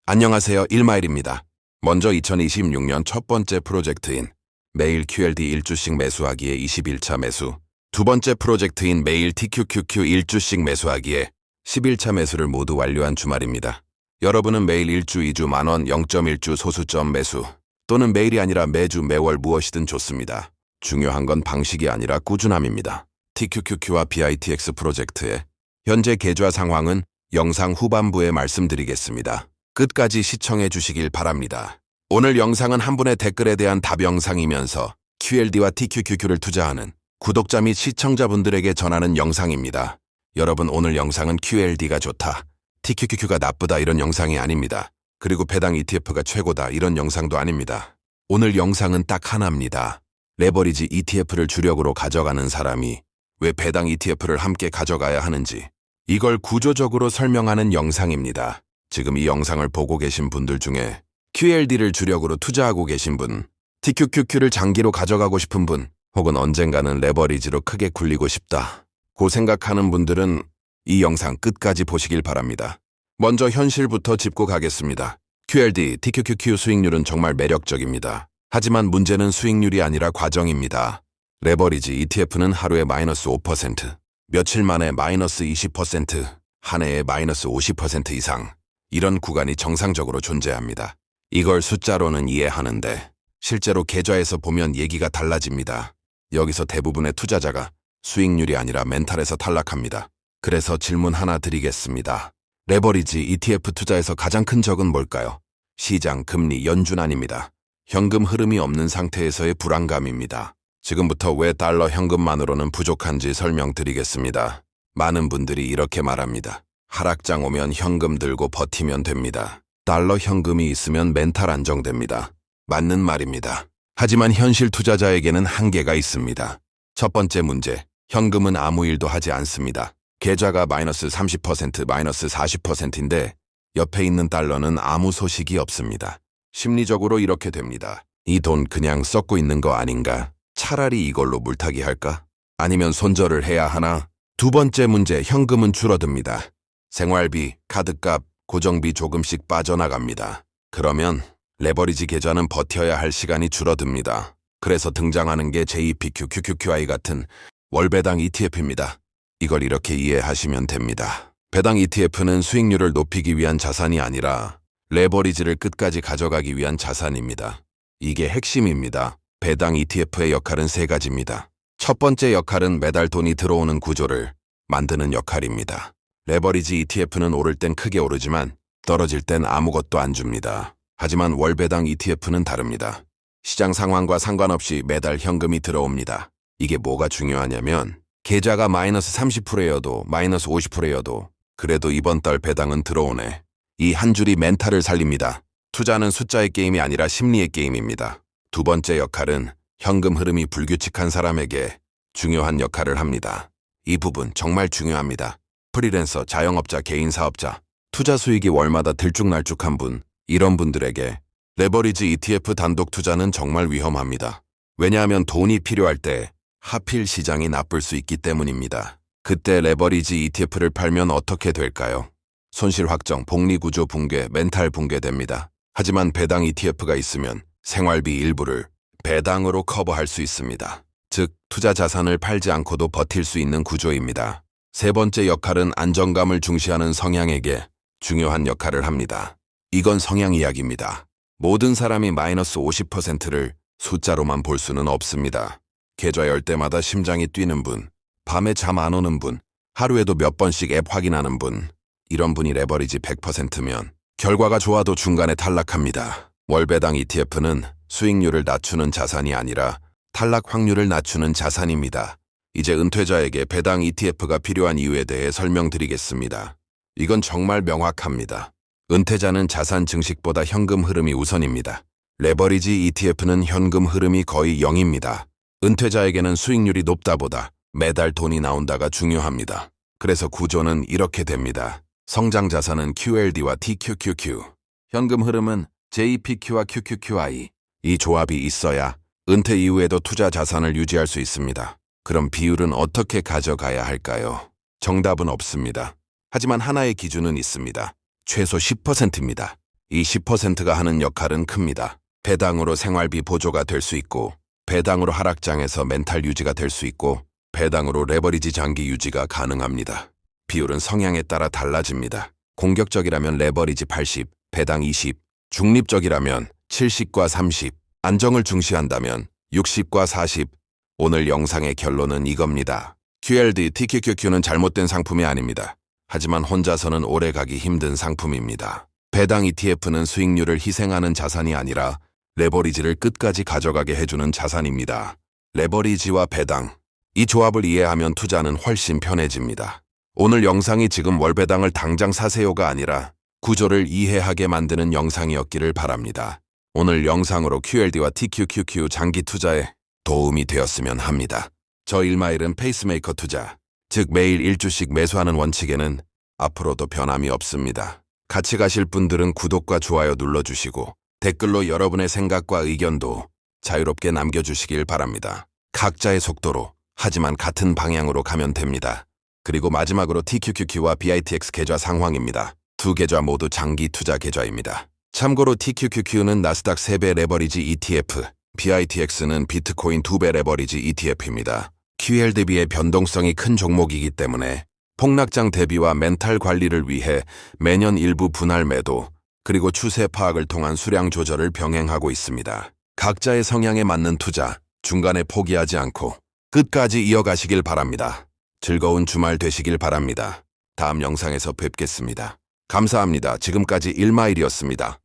안녕하세요. 일마일입니다. 먼저 2026년 첫 번째 프로젝트인 매일 QLD 1주씩 매수하기에 21차 매수, 두 번째 프로젝트인 매일 TQQQ 1주씩 매수하기에 11차 매수를 모두 완료한 주말입니다. 여러분은 매일 1주, 2주 만원 0.1주 소수점 매수 또는 매일이 아니라 매주, 매월 무엇이든 좋습니다. 중요한 건 방식이 아니라 꾸준함입니다. TQQQ와 BITX 프로젝트의 현재 계좌 상황은 영상 후반부에 말씀드리겠습니다. 끝까지 시청해 주시길 바랍니다. 오늘 영상은 한 분의 댓글에 대한 답 영상이면서 QLD와 TQQQ를 투자하는 구독자 및 시청자분들에게 전하는 영상입니다. 여러분, 오늘 영상은 QLD가 좋다, TQQQ가 나쁘다 이런 영상이 아닙니다. 그리고 배당 ETF가 최고다 이런 영상도 아닙니다. 오늘 영상은 딱 하나입니다. 레버리지 ETF를 주력으로 가져가는 사람이 왜 배당 ETF를 함께 가져가야 하는지, 이걸 구조적으로 설명하는 영상입니다. 지금 이 영상을 보고 계신 분들 중에 QLD를 주력으로 투자하고 계신 분, TQQQ를 장기로 가져가고 싶은 분, 혹은 언젠가는 레버리지로 크게 굴리고 싶다 고 생각하는 분들은 이 영상 끝까지 보시길 바랍니다. 먼저 현실부터 짚고 가겠습니다. QLD, TQQQ 수익률은 정말 매력적입니다. 하지만 문제는 수익률이 아니라 과정입니다. 레버리지 ETF는 하루에 마이너스 5%, 며칠 만에 마이너스 20%, 한 해에 마이너스 50% 이상, 이런 구간이 정상적으로 존재합니다. 이걸 숫자로는 이해하는데 실제로 계좌에서 보면 얘기가 달라집니다. 여기서 대부분의 투자자가 수익률이 아니라 멘탈에서 탈락합니다. 그래서 질문 하나 드리겠습니다. 레버리지 ETF 투자에서 가장 큰 적은 뭘까요? 시장, 금리, 연준안입니다. 현금 흐름이 없는 상태에서의 불안감입니다. 지금부터 왜 달러 현금만으로는 부족한지 설명드리겠습니다. 많은 분들이 이렇게 말합니다. 하락장 오면 현금 들고 버티면 됩니다. 달러 현금이 있으면 멘탈 안정됩니다. 맞는 말입니다. 하지만 현실 투자자에게는 한계가 있습니다. 첫 번째 문제, 현금은 아무 일도 하지 않습니다. 계좌가 마이너스 30%, 마이너스 40%인데 옆에 있는 달러는 아무 소식이 없습니다. 심리적으로 이렇게 됩니다. 이 돈 그냥 썩고 있는 거 아닌가? 차라리 이걸로 물타기 할까? 아니면 손절을 해야 하나? 두 번째 문제, 현금은 줄어듭니다. 생활비, 카드값, 고정비 조금씩 빠져나갑니다. 그러면 레버리지 계좌는 버텨야 할 시간이 줄어듭니다. 그래서 등장하는 게 JPQ, QQQI 같은 월배당 ETF입니다. 이걸 이렇게 이해하시면 됩니다. 배당 ETF는 수익률을 높이기 위한 자산이 아니라 레버리지를 끝까지 가져가기 위한 자산입니다. 이게 핵심입니다. 배당 ETF의 역할은 세 가지입니다. 첫 번째 역할은 매달 돈이 들어오는 구조를 만드는 역할입니다. 레버리지 ETF는 오를 땐 크게 오르지만 떨어질 땐 아무것도 안 줍니다. 하지만 월배당 ETF는 다릅니다. 시장 상황과 상관없이 매달 현금이 들어옵니다. 이게 뭐가 중요하냐면 계좌가 마이너스 30%여도 마이너스 50%여도 그래도 이번 달 배당은 들어오네. 이 한 줄이 멘탈을 살립니다. 투자는 숫자의 게임이 아니라 심리의 게임입니다. 두 번째 역할은 현금 흐름이 불규칙한 사람에게 중요한 역할을 합니다. 이 부분 정말 중요합니다. 프리랜서, 자영업자, 개인 사업자, 투자 수익이 월마다 들쭉날쭉한 분, 이런 분들에게 레버리지 ETF 단독 투자는 정말 위험합니다. 왜냐하면 돈이 필요할 때 하필 시장이 나쁠 수 있기 때문입니다. 그때 레버리지 ETF를 팔면 어떻게 될까요? 손실 확정, 복리구조 붕괴, 멘탈 붕괴됩니다. 하지만 배당 ETF가 있으면 생활비 일부를 배당으로 커버할 수 있습니다. 즉, 투자 자산을 팔지 않고도 버틸 수 있는 구조입니다. 세 번째 역할은 안정감을 중시하는 성향에게 중요한 역할을 합니다. 이건 성향 이야기입니다. 모든 사람이 마이너스 50%를 숫자로만 볼 수는 없습니다. 계좌 열 때마다 심장이 뛰는 분, 밤에 잠 안 오는 분, 하루에도 몇 번씩 앱 확인하는 분, 이런 분이 레버리지 100%면 결과가 좋아도 중간에 탈락합니다. 월배당 ETF는 수익률을 낮추는 자산이 아니라 탈락 확률을 낮추는 자산입니다. 이제 은퇴자에게 배당 ETF가 필요한 이유에 대해 설명드리겠습니다. 이건 정말 명확합니다. 은퇴자는 자산 증식보다 현금 흐름이 우선입니다. 레버리지 ETF는 현금 흐름이 거의 0입니다. 은퇴자에게는 수익률이 높다보다 매달 돈이 나온다가 중요합니다. 그래서 구조는 이렇게 됩니다. 성장 자산은 QLD와 TQQQ, 현금 흐름은 JPQ와 QQQI. 이 조합이 있어야 은퇴 이후에도 투자 자산을 유지할 수 있습니다. 그럼 비율은 어떻게 가져가야 할까요? 정답은 없습니다. 하지만 하나의 기준은 있습니다. 최소 10%입니다. 이 10%가 하는 역할은 큽니다. 배당으로 생활비 보조가 될 수 있고, 배당으로 하락장에서 멘탈 유지가 될 수 있고, 배당으로 레버리지 장기 유지가 가능합니다. 비율은 성향에 따라 달라집니다. 공격적이라면 레버리지 80, 배당 20, 중립적이라면 70과 30, 안정을 중시한다면 60과 40. 오늘 영상의 결론은 이겁니다. QLD, TQQQ는 잘못된 상품이 아닙니다. 하지만 혼자서는 오래 가기 힘든 상품입니다. 배당 ETF는 수익률을 희생하는 자산이 아니라 레버리지를 끝까지 가져가게 해주는 자산입니다. 레버리지와 배당, 이 조합을 이해하면 투자는 훨씬 편해집니다. 오늘 영상이 지금 월배당을 당장 사세요가 아니라 구조를 이해하게 만드는 영상이었기를 바랍니다. 오늘 영상으로 QLD와 TQQQ 장기 투자에 도움이 되었으면 합니다. 저 일마일은 페이스메이커 투자, 즉 매일 1주씩 매수하는 원칙에는 앞으로도 변함이 없습니다. 같이 가실 분들은 구독과 좋아요 눌러주시고 댓글로 여러분의 생각과 의견도 자유롭게 남겨주시길 바랍니다. 각자의 속도로, 하지만 같은 방향으로 가면 됩니다. 그리고 마지막으로 TQQQ와 BITX 계좌 상황입니다. 두 계좌 모두 장기 투자 계좌입니다. 참고로 TQQQ는 나스닥 3배 레버리지 ETF, BITX는 비트코인 2배 레버리지 ETF입니다. QL 대비의 변동성이 큰 종목이기 때문에 폭락장 대비와 멘탈 관리를 위해 매년 일부 분할 매도, 그리고 추세 파악을 통한 수량 조절을 병행하고 있습니다. 각자의 성향에 맞는 투자, 중간에 포기하지 않고 끝까지 이어가시길 바랍니다. 즐거운 주말 되시길 바랍니다. 다음 영상에서 뵙겠습니다. 감사합니다. 지금까지 일마일이었습니다.